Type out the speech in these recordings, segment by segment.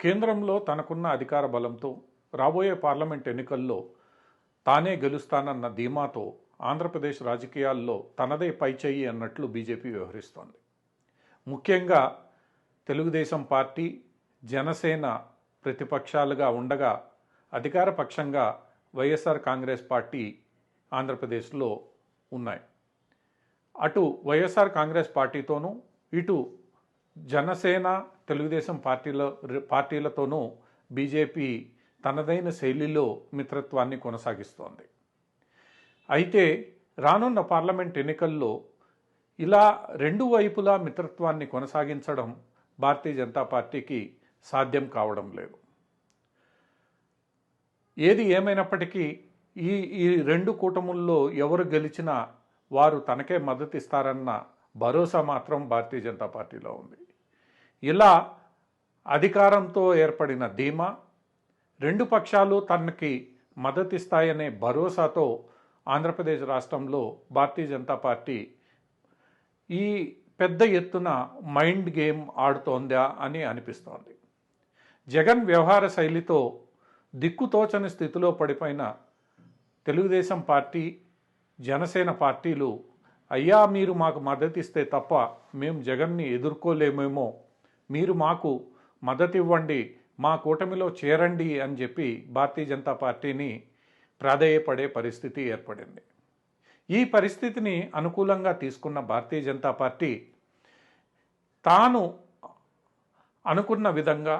కేంద్రంలో తనకున్న అధికార బలంతో రాబోయే పార్లమెంట్ ఎన్నికల్లో తానే గెలుస్తానన్న ధీమాతో ఆంధ్రప్రదేశ్ రాజకీయాల్లో తనదే పైచేయి అన్నట్లు బీజేపీ వ్యవహరిస్తోంది. ముఖ్యంగా తెలుగుదేశం పార్టీ, జనసేన ప్రతిపక్షాలుగా ఉండగా అధికార పక్షంగా వైఎస్ఆర్ కాంగ్రెస్ పార్టీ ఆంధ్రప్రదేశ్లో ఉన్నాయి. అటు వైఎస్ఆర్ కాంగ్రెస్ పార్టీతోనూ ఇటు జనసేన తెలుగుదేశం పార్టీలతోనూ బీజేపీ తనదైన శైలిలో మిత్రత్వాన్ని కొనసాగిస్తోంది. అయితే రానున్న పార్లమెంట్ ఎన్నికల్లో ఇలా రెండు వైపులా మిత్రత్వాన్ని కొనసాగించడం భారతీయ జనతా పార్టీకి సాధ్యం కావడం లేదు. ఏది ఏమైనప్పటికీ ఈ రెండు కూటముల్లో ఎవరు గెలిచినా వారు తనకే మద్దతు ఇస్తారన్న భరోసా మాత్రం భారతీయ జనతా పార్టీలో ఉంది. ఇలా అధికారంతో ఏర్పడిన ధీమా, రెండు పక్షాలు తనకి మద్దతిస్తాయనే భరోసాతో ఆంధ్రప్రదేశ్ రాష్ట్రంలో భారతీయ జనతా పార్టీ ఈ పెద్ద ఎత్తున మైండ్ గేమ్ ఆడుతోందా అని అనిపిస్తోంది. జగన్ వ్యవహార శైలితో దిక్కుతోచని స్థితిలో పడిపోయిన తెలుగుదేశం పార్టీ, జనసేన పార్టీలు అయ్యా మీరు మాకు మద్దతు ఇస్తే తప్ప మేము జగన్ని ఎదుర్కోలేమేమో, మీరు మాకు మద్దతు ఇవ్వండి, మా కూటమిలో చేరండి అని చెప్పి భారతీయ జనతా పార్టీని ప్రాధేయపడే పరిస్థితి ఏర్పడింది. ఈ పరిస్థితిని అనుకూలంగా తీసుకున్న భారతీయ జనతా పార్టీ తాను అనుకున్న విధంగా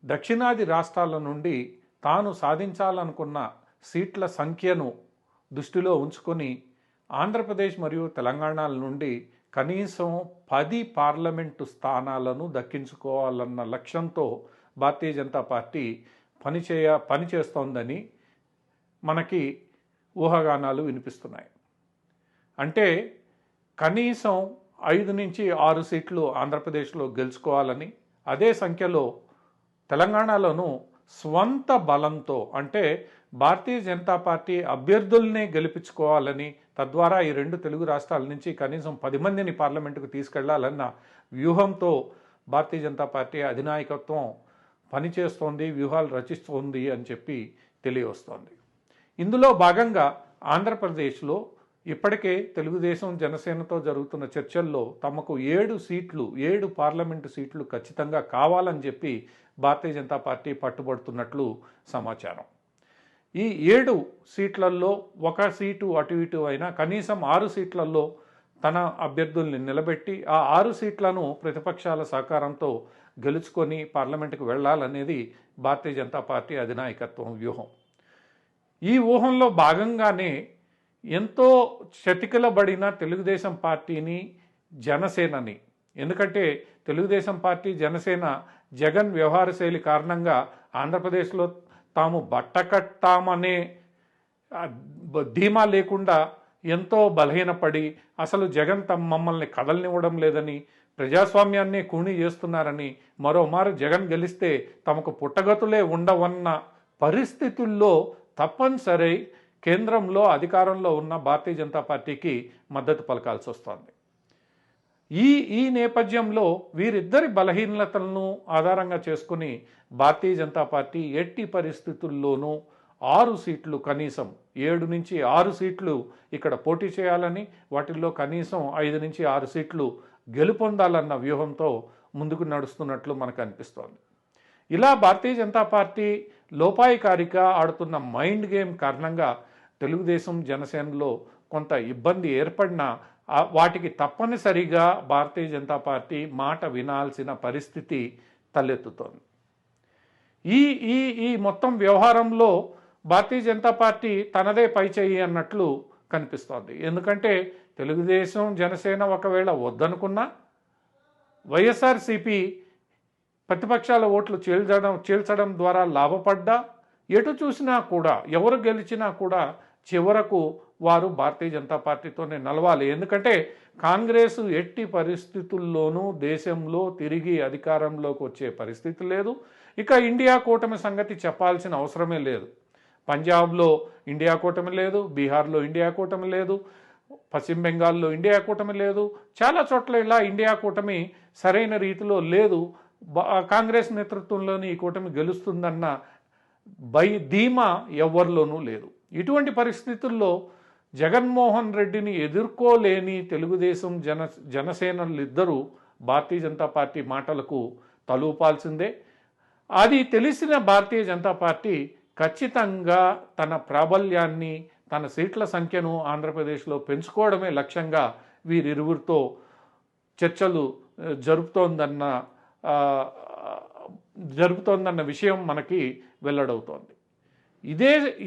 దక్షిణాది రాష్ట్రాల నుండి తాను సాధించాలనుకున్న సీట్ల సంఖ్యను దృష్టిలో ఉంచుకొని ఆంధ్రప్రదేశ్ మరియు తెలంగాణల నుండి కనీసం 10 పార్లమెంటు స్థానాలను దక్కించుకోవాలన్న లక్ష్యంతో భారతీయ జనతా పార్టీ పనిచేస్తోందని మనకి ఊహాగానాలు వినిపిస్తున్నాయి. అంటే కనీసం 5 నుంచి 6 సీట్లు ఆంధ్రప్రదేశ్లో గెలుచుకోవాలని, అదే సంఖ్యలో తెలంగాణలోనూ స్వంత బలంతో అంటే భారతీయ జనతా పార్టీ అభ్యర్థుల్నే గెలిపించుకోవాలని, తద్వారా ఈ రెండు తెలుగు రాష్ట్రాల నుంచి కనీసం 10 మందిని పార్లమెంటుకు తీసుకెళ్లాలన్న వ్యూహంతో భారతీయ జనతా పార్టీ అధినాయకత్వం పనిచేస్తోంది, వ్యూహాలు రచిస్తోంది అని చెప్పి తెలియవస్తోంది. ఇందులో భాగంగా ఆంధ్రప్రదేశ్లో ఇప్పటికే తెలుగుదేశం జనసేనతో జరుగుతున్న చర్చల్లో తమకు 7 పార్లమెంటు సీట్లు ఖచ్చితంగా కావాలని చెప్పి భారతీయ జనతా పార్టీ పట్టుబడుతున్నట్లు సమాచారం. ఈ 7 సీట్లలో ఒక సీటు అటు ఇటు అయినా కనీసం 6 సీట్లలో తన అభ్యర్థుల్ని నిలబెట్టి ఆ 6 సీట్లను ప్రతిపక్షాల సహకారంతో గెలుచుకొని పార్లమెంటుకు వెళ్లాలనేది భారతీయ జనతా పార్టీ అధినాయకత్వం వ్యూహం. ఈ ఊహంలో భాగంగానే ఎంతో చతికిలబడిన తెలుగుదేశం పార్టీని, జనసేనని, ఎందుకంటే తెలుగుదేశం పార్టీ, జనసేన జగన్ వ్యవహార శైలి కారణంగా ఆంధ్రప్రదేశ్లో తాము బట్టకట్టామనే ధీమా లేకుండా ఎంతో బలహీనపడి అసలు జగన్ మమ్మల్ని కదలనివ్వడం లేదని, ప్రజాస్వామ్యాన్ని కూని చేస్తున్నారని, మరోమారు జగన్ గెలిస్తే తమకు పుట్టగతులే ఉండవన్న పరిస్థితుల్లో తప్పనిసరి కేంద్రంలో అధికారంలో ఉన్న భారతీయ జనతా పార్టీకి మద్దతు పలకాల్సి వస్తోంది. ఈ నేపథ్యంలో వీరిద్దరి బలహీనతలను ఆధారంగా చేసుకుని భారతీయ జనతా పార్టీ ఎట్టి పరిస్థితుల్లోనూ 6 సీట్లు, కనీసం 7 నుంచి 6 సీట్లు ఇక్కడ పోటీ చేయాలని, వాటిల్లో కనీసం 5 నుంచి 6 సీట్లు గెలుపొందాలన్న వ్యూహంతో ముందుకు నడుస్తున్నట్లు మనకు అనిపిస్తోంది. ఇలా భారతీయ జనతా పార్టీ లోపాయికారిగా ఆడుతున్న మైండ్ గేమ్ కారణంగా తెలుగుదేశం, జనసేనలో కొంత ఇబ్బంది ఏర్పడినా వాటికి తప్పనిసరిగా భారతీయ జనతా పార్టీ మాట వినాల్సిన పరిస్థితి తలెత్తుతోంది. ఈ మొత్తం వ్యవహారంలో భారతీయ జనతా పార్టీ తనదే పైచేయి అన్నట్లు కనిపిస్తోంది. ఎందుకంటే తెలుగుదేశం, జనసేన ఒకవేళ వద్దనుకున్నా, వైఎస్ఆర్సీపీ ప్రతిపక్షాల ఓట్లు చీల్చడం ద్వారా లాభపడ్డా, ఎటు చూసినా కూడా ఎవరు గెలిచినా కూడా చివరకు వారు భారతీయ జనతా పార్టీతోనే నలవాలి. ఎందుకంటే కాంగ్రెస్ ఎట్టి పరిస్థితుల్లోనూ దేశంలో తిరిగి అధికారంలోకి వచ్చే పరిస్థితి లేదు. ఇక ఇండియా కూటమి సంగతి చెప్పాల్సిన అవసరమే లేదు. పంజాబ్లో ఇండియా కూటమి లేదు, బీహార్లో ఇండియా కూటమి లేదు, పశ్చిమ బెంగాల్లో ఇండియా కూటమి లేదు, చాలా చోట్ల ఇలా ఇండియా కూటమి సరైన రీతిలో లేదు. కాంగ్రెస్ నేతృత్వంలోని ఈ కూటమి గెలుస్తుందన్న ధీమా ఎవ్వరిలోనూ లేదు. ఇటువంటి పరిస్థితుల్లో జగన్మోహన్ రెడ్డిని ఎదుర్కోలేని తెలుగుదేశం జనసేనలిద్దరూ భారతీయ జనతా పార్టీ మాటలకు తలూపాల్సిందే. అది తెలిసిన భారతీయ జనతా పార్టీ ఖచ్చితంగా తన ప్రాబల్యాన్ని, తన సీట్ల సంఖ్యను ఆంధ్రప్రదేశ్లో పెంచుకోవడమే లక్ష్యంగా వీరిరువురితో చర్చలు జరుపుతోందన్న విషయం మనకి వెల్లడవుతోంది.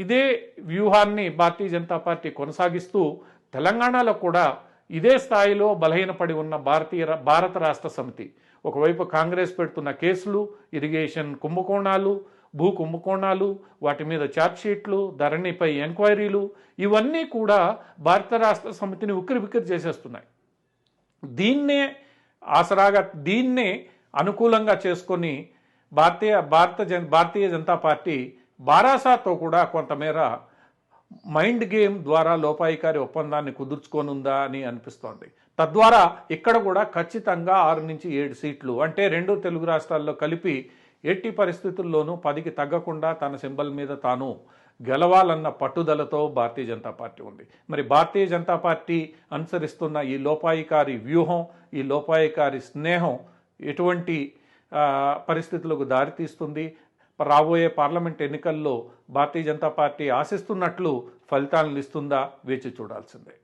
ఇదే వ్యూహాన్ని భారతీయ జనతా పార్టీ కొనసాగిస్తూ తెలంగాణలో కూడా ఇదే స్థాయిలో బలహీనపడి ఉన్న భారత రాష్ట్ర సమితి ఒకవైపు కాంగ్రెస్ పెడుతున్న కేసులు, ఇరిగేషన్ కుంభకోణాలు, భూ కుంభకోణాలు, వాటి మీద ఛార్జ్షీట్లు, ధరణిపై ఎంక్వైరీలు, ఇవన్నీ కూడా భారత రాష్ట్ర సమితిని ఉక్కిరిబిక్కిరి చేసేస్తున్నాయి. దీన్నే అనుకూలంగా చేసుకొని భారతీయ జనతా పార్టీ బారాసాతో కూడా కొంతమేర మైండ్ గేమ్ ద్వారా లోపాయికారి ఒప్పందాన్ని కుదుర్చుకోనుందా అని అనిపిస్తోంది. తద్వారా ఇక్కడ కూడా ఖచ్చితంగా 6 నుంచి 7 సీట్లు, అంటే 2 తెలుగు రాష్ట్రాల్లో కలిపి ఎట్టి పరిస్థితుల్లోనూ 10కి తగ్గకుండా తన సింబల్ మీద తాను గెలవాలన్న పట్టుదలతో భారతీయ జనతా పార్టీ ఉంది. మరి భారతీయ జనతా పార్టీ అనుసరిస్తున్న ఈ లోపాయికారి వ్యూహం, ఈ లోపాయికారి స్నేహం ఎటువంటి పరిస్థితులకు దారితీస్తుంది? రాబోయే పార్లమెంట్ ఎన్నికల్లో భారతీయ జనతా పార్టీ ఆశిస్తున్నట్లు ఫలితాలను ఇస్తుందా? వేచి చూడాల్సిందే.